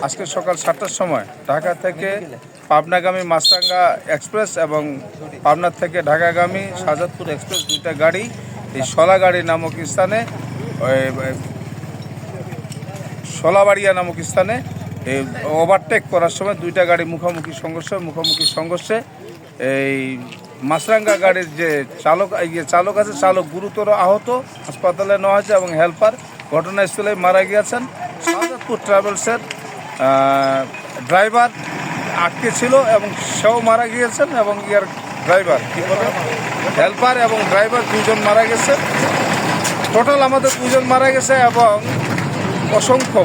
আজকে সকাল 7টার সময় ঢাকা থেকে পাবনাগামী মাছরাঙ্গা এক্সপ্রেস এবং পাবনা থেকে ঢাকাগামী শাহজাদপুর এক্সপ্রেস দুইটা গাড়ি এই শোলাগাড়ি নামক স্থানে শোলাবাড়িয়া নামক স্থানে ওভারটেক করার সময় দুইটা গাড়ি মুখোমুখি সংঘর্ষে এই মাছরাঙ্গা গাড়ির যে চালক আছে, চালক গুরুতর আহত, হাসপাতালে নেওয়া হয়েছে এবং হেল্পার ঘটনাস্থলে মারা গিয়েছেন। শাহজাদপুর ট্রাভেলসের ড্রাইভার আটকে ছিল এবং সেও মারা গিয়েছেন এবং ড্রাইভার হেল্পার এবং ড্রাইভার দুজন মারা গেছে। টোটাল আমাদের 2 জন মারা গেছে এবং অসংখ্য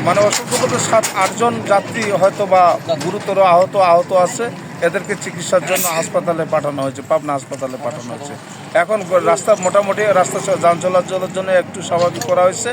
বলতে 7-8 জন যাত্রী হয়তো বা গুরুতর আহত আছে। এদেরকে চিকিৎসার জন্য হাসপাতালে পাঠানো হয়েছে, পাবনা হাসপাতালে পাঠানো হয়েছে। এখন রাস্তা মোটামুটি যান চলাচলের জন্য একটু স্বাভাবিক করা হয়েছে।